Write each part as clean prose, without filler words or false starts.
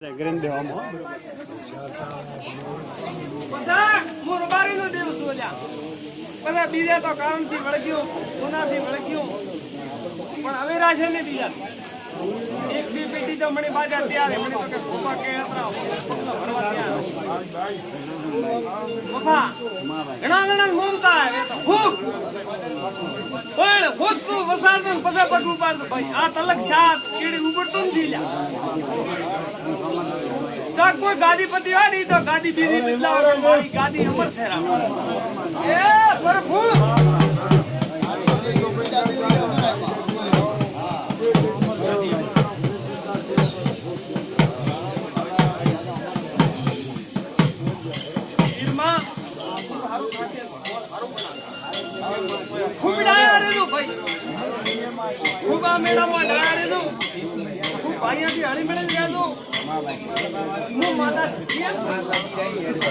grain દેવામાં હું રબારી નો દેવ છું બધા બીજા તો કારણથી વળગ્યું ગુનાથી વળગ્યું પણ અવેરા છે ને બીજા એક બી પેટી તો મને બાજા ત્યારે મને તો કે ખોપા કે મફા ઘણા ઘણા મોમતા આવે તો ખૂબ પણ હોસ્તુ વસાડતો ને પછા પટ ઉપાડતો ભાઈ આ તલક સાત કીડી ઉબડતો નથી લ્યા કોઈ ગાદીપતિ હોય ને તો ગાદી બીજી બદલાવ મારી ગાદી અમર સેરા એ પ્રભુ ખૂબ ડાયા રે ભાઈ ખૂબ આ મેળામાં ડાયા રે ખૂબ ભાઈયાથી હળી મેળવી રહ્યા હું માતા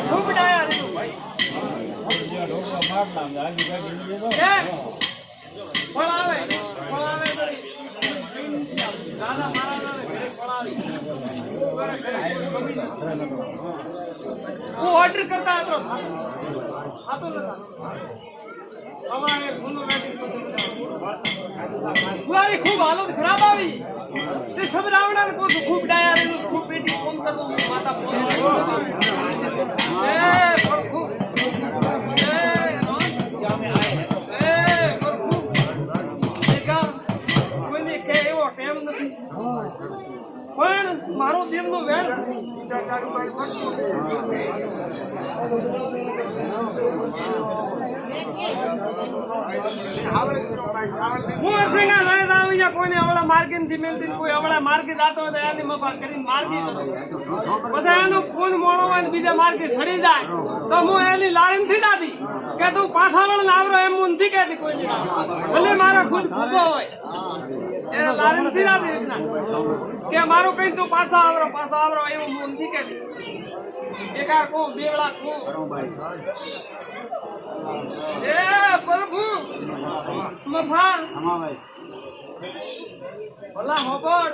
ખૂબ ડાયા રે ભાઈ ફળ આવે દાદા મારા ફળ આવી હું ઓર્ડર કરતા હતો तुम्हारी खूब हालत खराब आई ते सब रावणा को खूब डाया रे खूब बेटी फोन कर दो माता फोन ए प्रभु ए प्रभु देखा कोઈને કે એવો ટાઈમ નથી પણ મારો દેવનો વેણ હું હસેગા ના દાવીયા કોઈને અવળા માર્ગિન થી મેલતી કોઈ અવળા માર્ગે જાતો હોય તો એની મફા કરીને માર્ગી પછી એનો ફોન મોણો હોય ને બીજા માર્ગે સડી જાય તો હું એની લારીન થી દાદી કે તું પાછા વળ આવરો એમ હું નથી કહેતી કોઈ ભલે મારા ખુદ ભૂગો હોય એને લારીન થી દાદી કે મારું કઈ તું પાછા આવરો એવું હું નથી કહેતી એકાર કો બેવડા કો એ પ્રભુ મફા ભલા હોબડ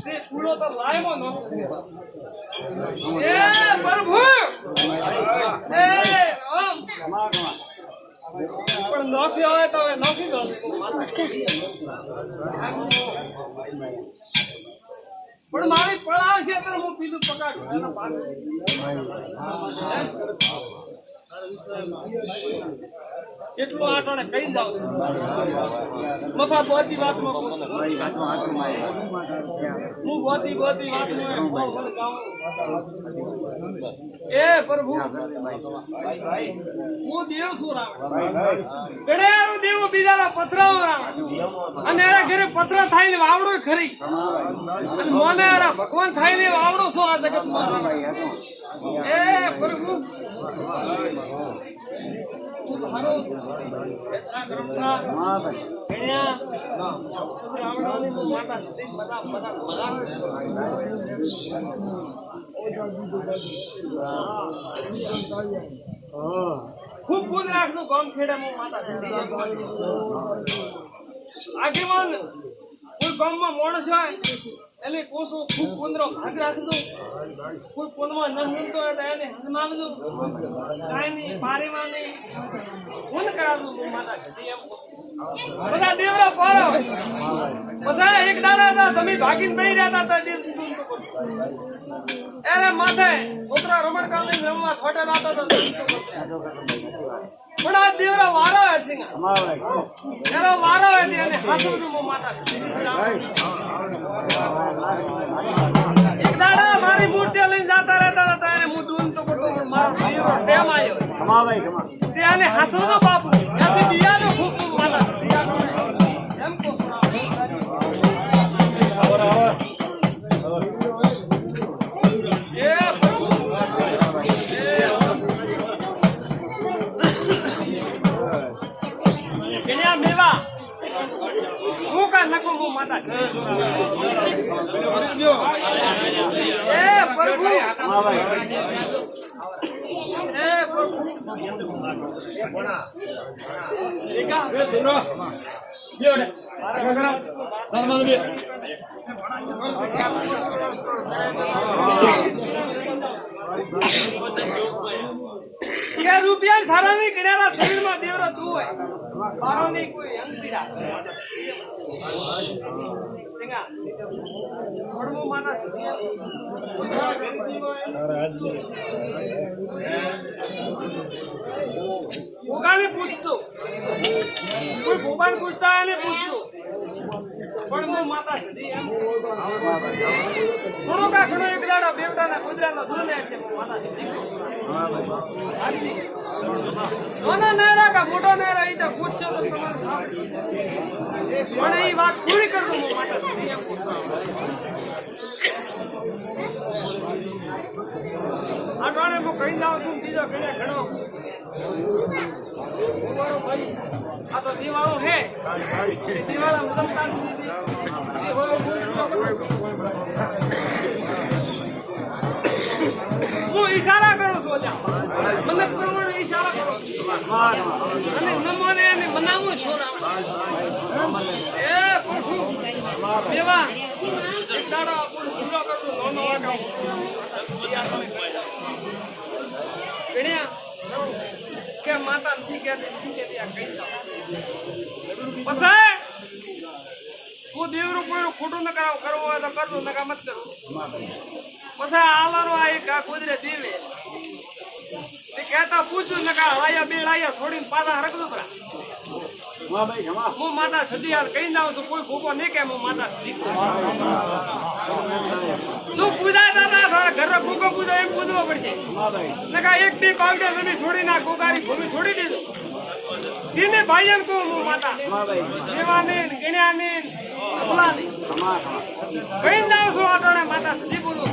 તે ફૂલો તો લાયમો નો એ પ્રભુ એ ઓમ પણ નોખી હોય તો હવે નોખી દો પણ મારી પળાવ છે તો હું પીધું પકાડું એનો પાક કેટલું આટણે કઈ જાવ મફા બોતી વાતમાં હું બોતી વાતમાં એ પ્રભુ હું દેવ છું રાવણ ગણેરું દેવ બીજાના પથરાઓ રાવણ અને એના ઘરે પથરા થાય ને વાવડો ખરી અને મોને એના ભગવાન થાય ને વાવડો છો આ જગતમાં એ પ્રભુ હારો એતરા કરમતા ગણ્યા સબ રાવણોની માતા સતી બધા ખૂબ પૂન રાખજો ગામ ખેડામાં માતા સતી આગેવાન કોઈ ગામમાં માણસ હોય એટલે કોસો ખૂબ પુનરો ભાગ રાખજો કોઈ પુનમાં ન હંતો હોય તો એને હનમાવજો કાંઈ પારેમાં નહીં ફોન કરાવજો માતા સતી એમ બધા દેવરા પારો બધા એક દાડા હતા તમે ભાગીને બેહી રહ્યા હતા એને માથે છોકરા રમણકામ લઈને રમવા છોટા જતા હતા પણ આ દેવરા વારો હે સિંગા એનો વારો હે અને હાસું માતા એક દાડા મારી મૂર્તિ લઈને જતા રહેતા હતા એને હું દૂન તો કરતો પણ મારો દેવરો ટેમ આવ્યો તેને હાસું તો બાપુ ત્યાંથી દિયાનો ખૂબ માતા દિયાનો એમ કો પ્રભુ રૂપિયા સારાની કિનારા શરીરમાં દેવરો તું હોય બારોની કોઈ અંગીડા સિંગા પડમો માના ભોગાને પૂછતો કોઈ ભોગાને પૂછતા એને પૂછતો પડમો માતા સુધી એમ થોડો કા ઘણો એક દાડો બેવડાના કુદરાનો ધૂને છે માતા નાના નારા કા મોટો નારા ઈ તો પૂછજો તો તમારે પણ એ વાત પૂરી કરતો હું માતા સુધી એમ પૂછતો આ ટાણે હું કહી જાઉં છું બીજો ઘણો મારો ભાઈ આ તો દિવાળો હે દિવાળા મુદમતા હું ઈશારા કરું છું મને પ્રમાણે ઈશારા કરું અને નમોને એને મનાવું છું એ પ્રભુ દેવા એક દાડો પૂરો કરું સોનો વાગો કે માતા નથી કે ત્યાં કહી જાઓ પછી હું દેવરું કોઈનું ખોટું ન કરવું હોય તો કરવું નકા મત કરું પછી આલારો આવી કા કુદરે દેવે કહેતા પૂછું નકા હળાયા બે લાયા છોડીને પાછા હરકતું પરા હું માતા સદી હાલ કહી જાઉં છું કોઈ ભૂકો નહીં કે હું માતા સદી તું પૂજા દાદા તારા ઘર ભૂકો પૂજા એમ પૂજવો પડશે નકા એક બી પાવડે જમી છોડી ના કોકારી ભૂમિ છોડી દીધું તેને ભાઈયન કો હું માતા દેવાને ગણ્યાને અસલાને કહી જાઉં છું આટોણે માતા સદી બોલું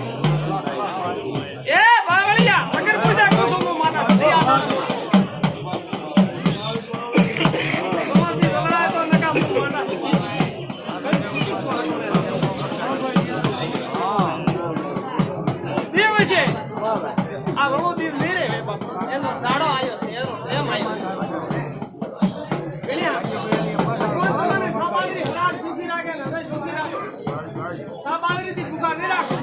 એ બાવળિયા વગર પૂજા કહું છું હું માતા સદી આટોણે આ રવો દીવ નહીં રે એનો દાડો આવ્યો છે એનો એમ આવ્યો છે સાબાદરી હરાર સુખી રાખે ને હૃદય સુખી રાખે સાબાદરી થી ભૂખા નહીં રાખો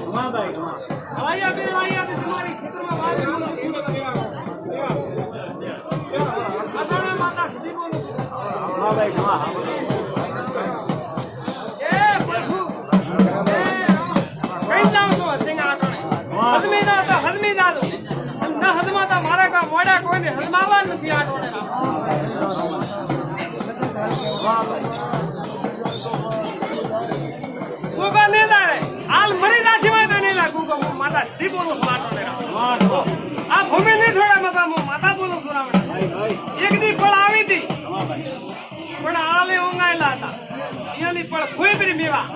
હલાયા બે લાયા તમારી ખેતરમાં વાળી માતા સુધી બોલો એ પ્રભુ કઈ જાવ છો સિંગા આટોણે હદમી દાદો ન હદમાતા મારા કા મોડા કોઈને હદમાવા નથી આટોણે ગુગા ને લાય હાલ મરી જાશે માં તને લા ગુગા માતા સી બોલો છું આટોણે આ ભૂમિ ની છોડા બાપા હું માતા બોલું છું રામડા એક દી ફળ આવી હતી પણ હાલે ઊંઘાયેલા હતા એની ફળ કોઈ બી મેવા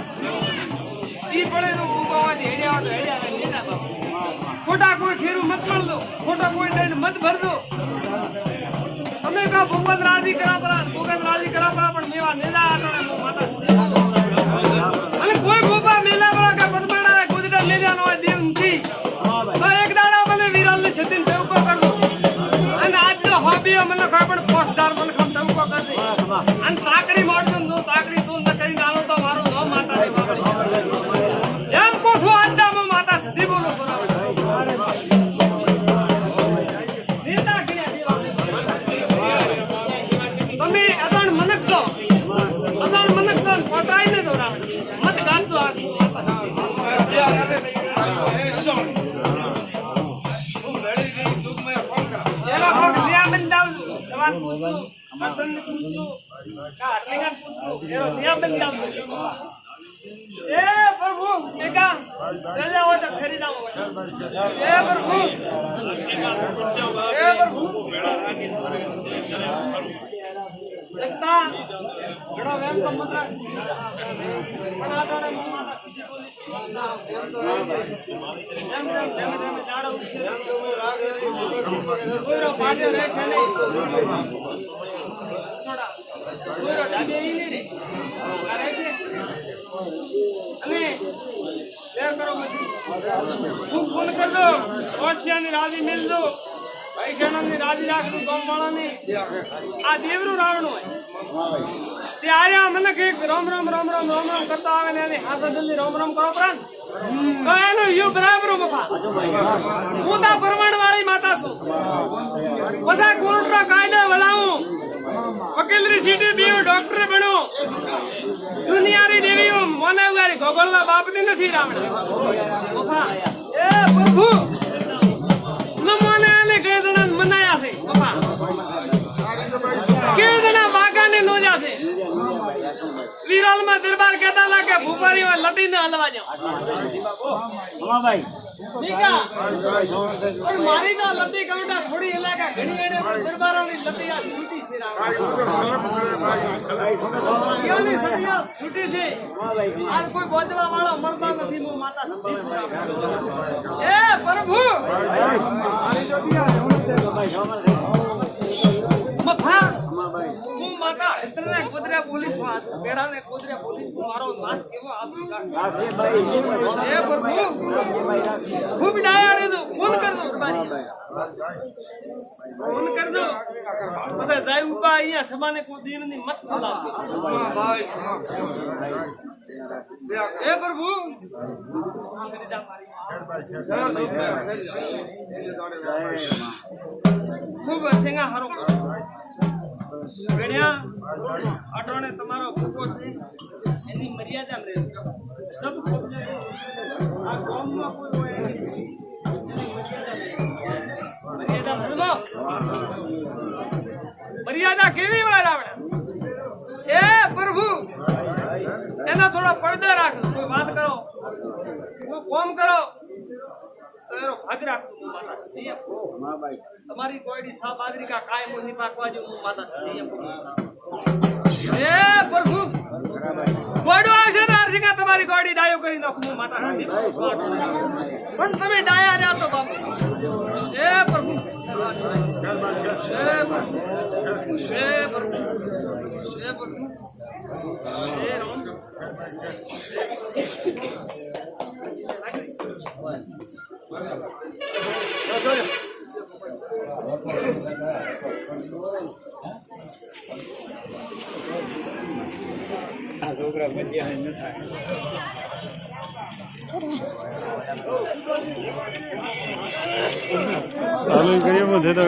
ઈ પડે તો ગુગા હોય હેડ્યા તો હેડ્યા નહીં ના બાપા ખોટા કોઈ ખેરું મત મળ દો ખોટા કોઈ લઈને મત ભર દો તમે કા ભગવાન રાજી કરા પણ મેવા નેલા આટોણે માતા અને કોઈ ગોપા મેલા વાળા કા બદમાણા ગોદડા મેલ્યા હોય દેવ નથી તો એક દાડા મને વિરાલ ની છતીન બેવકો કર દો અને આજ તો હોબીઓ મને કોઈ પણ પોસ્ટદાર મને ખમ બેવકો કર દે અને તાકડી મોડ દો તાકડી તું ન કરી નાલો તો મારો નો માતા ની બાબડી એમ કો છો આજ મો માતા સધી બોલો છો તમે અજાણ મનક છો પોતરાઈ ને દોરા મત ગાંતો આ એલા કોક નિયા બંધાવ સવાલ પૂછો પસંદ પૂછો કા સિંગન પૂછો એરો નિયા બંધાવ એ પ્રભુ એકા ચલ્યા હોય તો ખરીદાઓ એ પ્રભુ જગતા ઘણો વેમ તો મંત્ર પણ આટાણે માતા સુધી બોલી એમ જાડો છે કોઈરો પાડ્યો રહે છે નહીં છોડા કોઈરો ડાબે ઈ રે કરે છે અને બે કરો પછી ખૂબ ફોન કરજો ઓછિયાની રાજી મિલ દો પૈસાની રાજી રાખતું ગામવાળાની આ દેવરું રાવણું હોય ત્યારે આ મને કે રામ રામ રામ રામ રામ રામ કરતા આવે ને એની હાથે જલ્દી રામ રામ કરો પ્રાણ તો એનું યુ બરાબર મફા હું તો પરમાણ વાળી માતા છું બધા કોર્ટનો કાયદો વલાવું વકીલરી સીટી બીયું ડોક્ટર બનું દુનિયાની દેવી હું મોને ઉગારી ગોગળના બાપની નથી રાવણ મફા એ પ્રભુ નમોને આને કેદણા મનાયા છે મફા કેદણા બાગાને નોજા છે વિરાલમાં દરબાર કહેતા હતા કે ભૂપારીમાં લટીને હલવા જાઓ હા ભાઈ મીકા પણ મારી તો લટી કાઉન્ટા થોડી ઇલાકા ઘણી એને દરબારોની લટી આ છૂટી છે કેની સટિયા છૂટી છે આજ કોઈ બોધવા વાળો મળતો નથી હું માતા સતી છું એ પ્રભુ મફા હું માતા ઇતને કુદરે પોલીસ માં પેડાને કુદરે પોલીસ મારો નાચ કેવો આપી એ પ્રભુ ખૂબ ડાયા રે તો ફોન કર દો દરબારી ફોન કર દો પછી જાય ઉભા અહીંયા સમાને કો દીનની મત ખલાસો ભાઈ એ પ્રભુ ખૂબ સેંગા હારો બેણ્યા અટોણે તમારો ભૂકો છે એની મર્યાદા રહે સબ ખોબલે આ ગામમાં કોઈ હોય એની મર્યાદા મર્યાદા કેવી વાર આવડે એ પ્રભુ એના થોડા પડદા રાખો કોઈ વાત કરો કોઈ કોમ કરો તો એનો ભાગ રાખો માતા સતી તમારી કોઈડી સા બાદરી કા કાય મુની પાકવા જો હું માતા સતી એ પ્રભુ કોઈડો આવશે ને આરસીકા તમારી કોઈડી ડાયો કરી નાખું હું માતા સતી પણ તમે ડાયા રહ્યા તો બાપ એ પ્રભુ એ પ્રભુ એ પ્રભુ એ રામ છોકરા બચ્યા ન થાય ચાલુ કરીએ બધે તો